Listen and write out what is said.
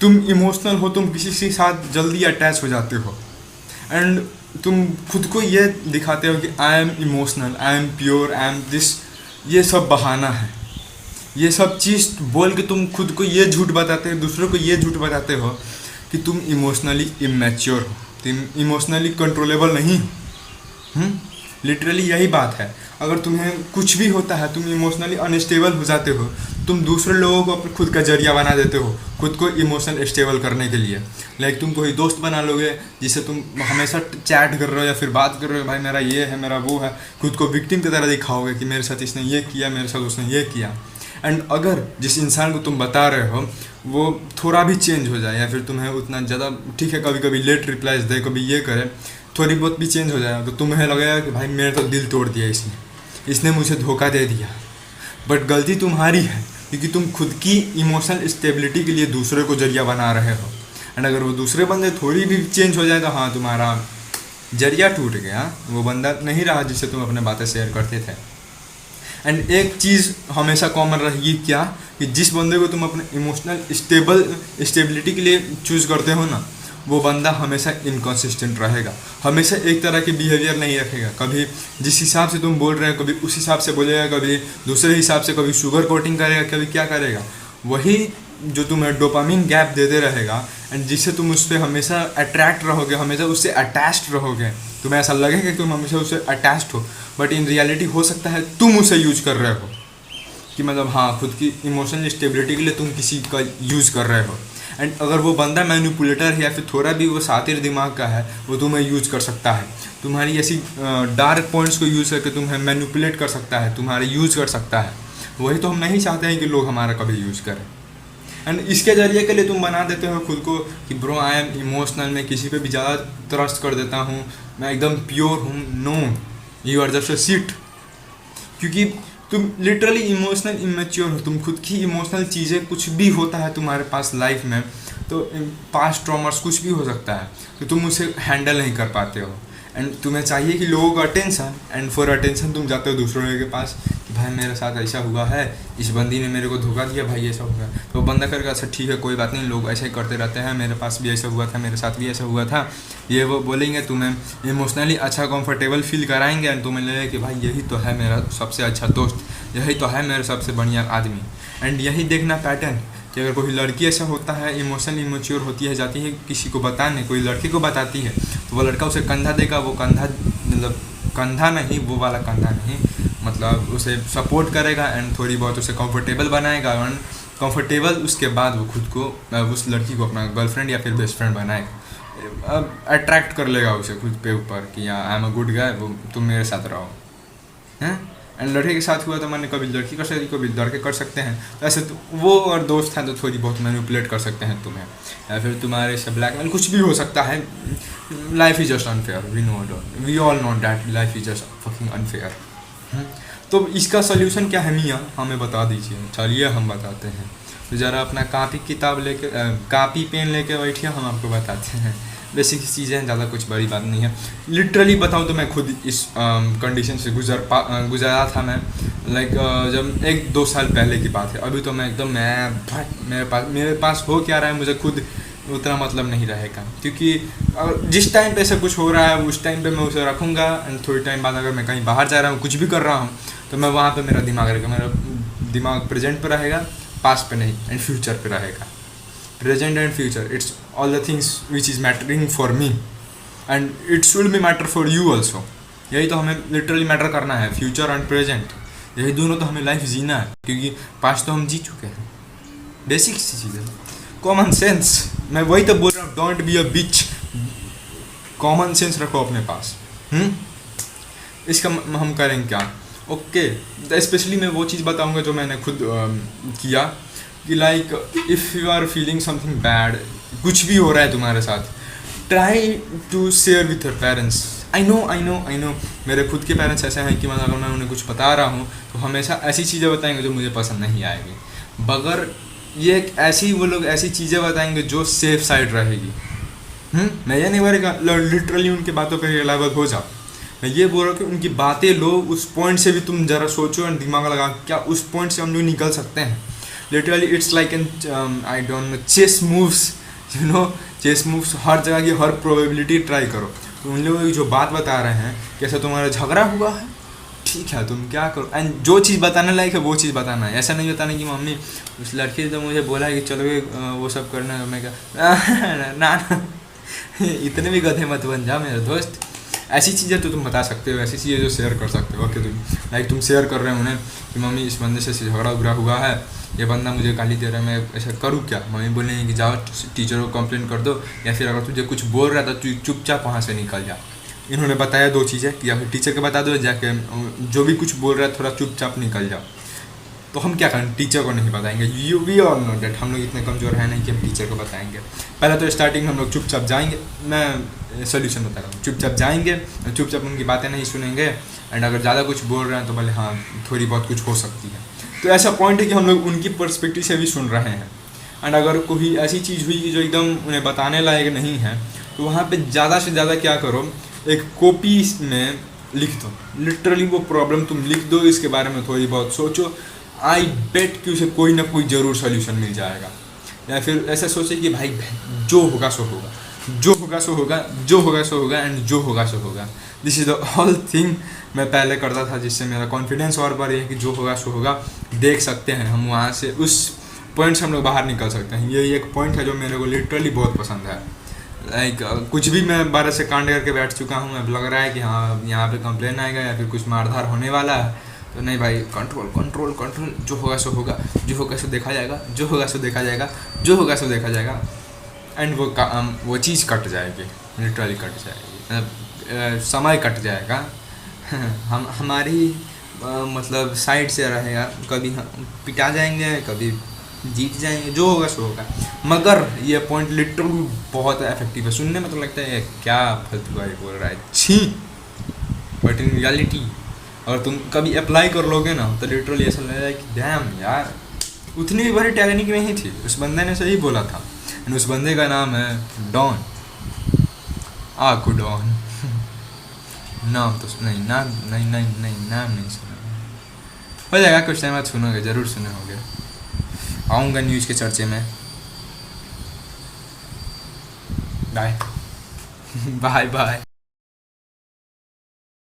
तुम इमोशनल हो, तुम किसी के साथ जल्दी अटैच हो जाते हो, एंड तुम खुद को ये दिखाते हो कि I am emotional, I am pure, I am this. ये सब बहाना है। ये सब चीज़ बोल के तुम खुद को ये झूठ बताते हो, दूसरों को ये झूठ बताते हो कि तुम इमोशनली इमेच्योर हो, तुम इमोशनली कंट्रोलेबल नहीं हो। लिटरली यही बात है। अगर तुम्हें कुछ भी होता है, तुम इमोशनली अनस्टेबल हो जाते हो, तुम दूसरे लोगों को अपने खुद का जरिया बना देते हो खुद को इमोशनल स्टेबल करने के लिए। लाइक तुम कोई दोस्त बना लोगे जिससे तुम हमेशा चैट कर रहे हो या फिर बात कर रहे हो, भाई मेरा ये है, मेरा वो है, खुद को विक्टिम की तरह दिखाओगे कि मेरे साथ इसने ये किया, मेरे साथ उसने ये किया। एंड अगर जिस इंसान को तुम बता रहे हो वो थोड़ा भी चेंज हो जाए, या फिर तुम्हें उतना ज़्यादा, ठीक है कभी कभी लेट रिप्लाईज दे, कभी ये करे, थोड़ी बहुत भी चेंज हो जाए, तो तुम्हें लगेगा कि भाई मेरा तो दिल तोड़ दिया इसने मुझे धोखा दे दिया। बट गलती तुम्हारी है, क्योंकि तुम खुद की इमोशनल स्टेबिलिटी के लिए दूसरे को जरिया बना रहे हो। एंड अगर वो दूसरे बंदे थोड़ी भी चेंज हो जाए तो हाँ, तुम्हारा जरिया टूट गया, वो बंदा नहीं रहा जिससे तुम अपने बातें शेयर करते थे। एंड एक चीज़ हमेशा कॉमन रहेगी, क्या कि जिस बंदे को तुम अपने इमोशनल स्टेबिलिटी के लिए चूज़ करते हो ना, वो बंदा हमेशा इनकन्सिस्टेंट रहेगा, हमेशा एक तरह के बिहेवियर नहीं रखेगा। कभी जिस हिसाब से तुम बोल रहे हो कभी उस हिसाब से बोलेगा, कभी दूसरे हिसाब से, कभी शुगर कोटिंग करेगा, कभी क्या करेगा। वही जो तुम्हें डोपामिन गैप देते रहेगा, एंड जिससे तुम उस पर हमेशा अट्रैक्ट रहोगे, हमेशा उससे अटैच्ड रहोगे। तुम्हें ऐसा लगेगा कि तुम हमेशा उससे अटैच्ड हो, बट इन रियलिटी हो सकता है तुम उसे यूज कर रहे हो, कि मतलब हाँ, खुद की इमोशनल स्टेबिलिटी के लिए तुम किसी का यूज़ कर रहे हो। एंड अगर वो बंदा मैनिपुलेटर है या फिर थोड़ा भी वो सातिर दिमाग का है, वो तुम्हें यूज कर सकता है, तुम्हारी ऐसी डार्क पॉइंट्स को यूज़ करके तुम्हें मैनिपुलेट कर सकता है, तुम्हारे यूज़ कर सकता है। वही तो हम नहीं चाहते हैं कि लोग हमारा कभी यूज़ करें। एंड इसके ज़रिए के लिए तुम बना देते हो खुद को कि ब्रो आई एम इमोशनल, मैं किसी पे भी ज़्यादा ट्रस्ट कर देता हूँ, मैं एकदम प्योर हूँ। No, you are just a shit. क्योंकि तुम लिटरली इमोशनल इमेच्योर हो, तुम खुद की इमोशनल चीज़ें, कुछ भी होता है तुम्हारे पास लाइफ में, तो पास्ट ट्रॉमर्स कुछ भी हो सकता है, तो तुम उसे हैंडल नहीं कर पाते हो। एंड तुम्हें चाहिए कि लोगों का अटेंशन, एंड फॉर अटेंशन तुम जाते हो दूसरों के पास कि भाई मेरे साथ ऐसा हुआ है, इस बंदी ने मेरे को धोखा दिया, भाई ऐसा हुआ। तो बंदा करेगा अच्छा ठीक है कोई बात नहीं, लोग ऐसे ही करते रहते हैं, मेरे पास भी ऐसा हुआ था, मेरे साथ भी ऐसा हुआ था, ये वो बोलेंगे, तुम्हें इमोशनली अच्छा कंफर्टेबल फील कराएंगे, एंड तुम्हें लगेगा कि भाई यही तो है मेरा सबसे अच्छा दोस्त, यही तो है मेरा सबसे बढ़िया आदमी। एंड यही देखना पैटर्न कि अगर कोई लड़की ऐसा होता है, इमोशनली इमेच्योर होती है, जाती है किसी को बताने, कोई लड़की को बताती है, तो वो लड़का उसे कंधा देगा, वो कंधा मतलब कंधा नहीं, वो वाला कंधा नहीं, मतलब उसे सपोर्ट करेगा एंड थोड़ी बहुत उसे कंफर्टेबल बनाएगा, एंड कंफर्टेबल उसके बाद वो खुद को, उस लड़की को अपना गर्लफ्रेंड या फिर बेस्ट फ्रेंड बनाएगा, अट्रैक्ट कर लेगा उसे खुद पे ऊपर कि I am a good guy, वो तुम मेरे साथ रहो, हैं। एंड लड़के के साथ हुआ तो मैंने कभी लड़की कर सकती, कभी लड़के कर सकते हैं। तो ऐसे तो वो और दोस्त हैं तो थोड़ी बहुत मैनिपुलेट कर सकते हैं तुम्हें, या फिर तुम्हारे से ब्लैकमेल, कुछ भी हो सकता है। Life is just unfair, we all know that life is just fucking unfair. तो इसका सोल्यूशन क्या है मियाँ, हमें बता दीजिए। चलिए हम बताते हैं। तो ज़रा अपना कापी किताब लेके, कापी पेन लेके बैठिए, हम आपको बताते हैं। बेसिक चीज़ें, ज़्यादा कुछ बड़ी बात नहीं है। लिटरली बताऊँ तो मैं खुद इस कंडीशन से गुजरा था मैं, लाइक जब 1-2 साल पहले की बात है। अभी तो मैं एकदम मेरे पास हो क्या रहा है मुझे खुद उतना मतलब नहीं रहेगा, क्योंकि जिस टाइम पे ऐसा कुछ हो रहा है उस टाइम पे मैं उसे रखूँगा, एंड थोड़ी टाइम बाद अगर मैं कहीं बाहर जा रहा हूँ, कुछ भी कर रहा हूँ, तो मैं वहाँ पे मेरा दिमाग रहेगा, मेरा दिमाग प्रेजेंट पे रहेगा, पास्ट पे नहीं, एंड फ्यूचर पे रहेगा। Present and future, it's all the things which is mattering for me, and it should be matter for you also. यही तो हमें लिटरली मैटर करना है, फ्यूचर एंड प्रेजेंट, यही दोनों तो हमें लाइफ जीना है, क्योंकि पास्ट तो हम जी चुके हैं। बेसिक सी चीज़ें, कॉमन सेंस, मैं वही तो बोल रहा हूँ, don't be a bitch, common sense रखो अपने पास। इसका हम करेंगे क्या? ओके, स्पेशली मैं वो चीज़ बताऊंगा जो मैंने खुद किया, कि like if you are feeling something bad, कुछ भी हो रहा है तुम्हारे साथ, try to share with your parents. I know मेरे खुद के पेरेंट्स ऐसे हैं कि मतलब अगर मैं उन्हें कुछ बता रहा हूँ तो हमेशा ऐसी चीज़ें बताएंगे जो मुझे पसंद नहीं आएगी, मगर ये ऐसी वो लोग ऐसी चीज़ें बताएंगे जो सेफ साइड रहेगी। मैं ये नहीं बोल रहा लिटरली उनकी बातों पर रिलायबल हो जाओ, मैं ये बोल रहा हूँ कि उनकी बातें लो, उस पॉइंट से भी तुम ज़रा सोचो और दिमाग लगा क्या उस पॉइंट से हम लोग निकल सकते हैं। Literally it's like an I don't know chess moves, you know chess moves. हर जगह की हर प्रोबेबिलिटी ट्राई करो। तो उन लोगों की जो बात बता रहे हैं, कैसे तुम्हारा झगड़ा हुआ है, ठीक है तुम क्या करो, एंड जो चीज़ बताने लायक है वो चीज़ बताना है। ऐसा नहीं बताना कि मम्मी उस लड़की ने तो मुझे बोला है कि चलो वो सब करना है, मैं क्या ना इतने भी गधे मत बन जा मेरे दोस्त। ऐसी चीज़ें तो तुम बता सकते हो, ऐसी चीज़ें जो शेयर कर सकते हो कि तुम लाइक तुम शेयर कर रहे हो उन्हें कि मम्मी इस बंदे से झगड़ा उगड़ा हुआ है, ये बंदा मुझे गाली दे रहा है, मैं ऐसा करूँ क्या। मम्मी बोलेंगे कि जाओ टीचर को कंप्लेन कर दो, या फिर अगर तुझे कुछ बोल रहा था तो चुपचाप वहाँ से निकल जा। इन्होंने बताया दो चीज़ें कि या फिर टीचर के बता दो, जाके जो भी कुछ बोल रहा है थोड़ा चुपचाप निकल जाओ। तो हम क्या करें, टीचर को नहीं बताएंगे। You we all know that, हम लोग इतने कमज़ोर हैं नहीं कि हम टीचर को बताएंगे। पहले तो स्टार्टिंग हम लोग चुपचाप जाएंगे, मैं सोल्यूशन बता रहा हूँ, चुपचाप जाएंगे, चुपचाप उनकी बातें नहीं सुनेंगे, एंड अगर ज़्यादा कुछ बोल रहे हैं तो भले हाँ थोड़ी बहुत कुछ हो सकती है। तो ऐसा पॉइंट है कि हम लोग उनकी पर्सपेक्टिव से भी सुन रहे हैं। एंड अगर कोई ऐसी चीज़ हुई जो एकदम उन्हें बताने लायक नहीं है, तो वहाँ पे ज़्यादा से ज़्यादा क्या करो, एक कॉपी में लिख दो। लिटरली वो प्रॉब्लम तुम लिख दो, इसके बारे में थोड़ी बहुत सोचो, आई बेट कि उसे कोई ना कोई ज़रूर सोल्यूशन मिल जाएगा। या फिर ऐसा सोचे कि भाई जो होगा सो होगा, जो होगा सो होगा, जो होगा सो होगा, एंड जो होगा सो होगा। This is the all thing मैं पहले करता था, जिससे मेरा कॉन्फिडेंस और बढ़ है कि जो होगा सो होगा। देख सकते हैं हम वहाँ से, उस पॉइंट से हम लोग बाहर निकल सकते हैं। ये एक पॉइंट है जो मेरे को लिटरली बहुत पसंद है। लाइक कुछ भी मैं 12 से कांड करके बैठ चुका हूँ, अब लग रहा है कि हाँ यहाँ पे कंप्लेन आएगा या फिर कुछ मारधार होने वाला है, तो नहीं भाई, कंट्रोल कंट्रोल कंट्रोल, जो होगा सो होगा, जो होगा सो देखा जाएगा, जो होगा सो देखा जाएगा, जो होगा सो देखा जाएगा। एंड वो चीज़ कट जाएगी, लिटरली कट जाएगी, मतलब समय कट जाएगा। हम हमारी मतलब साइड से रहेगा, कभी हम पिटा जाएंगे, कभी जीत जाएंगे, जो होगा सो होगा। मगर ये पॉइंट लिटरली बहुत इफेक्टिव है। सुनने में तो लगता है क्या फालतू भाई बोल रहा है, छी, बट इन रियलिटी अगर तुम कभी अप्लाई कर लोगे ना, तो लिटरली ऐसा लगेगा कि डैम यार, उतनी भी बड़ी टेक्निक नहीं थी, उस बंदे ने सही बोला था। एंड उस बंदे का नाम है डॉन, आकू डॉन। नाम तो नहीं, नाम नहीं नहीं नहीं, नाम नहीं सुना। हो जाएगा कुछ टाइम बाद, सुनोगे, ज़रूर सुने होगे। आऊँगा न्यूज़ के चर्चे में। Bye bye bye.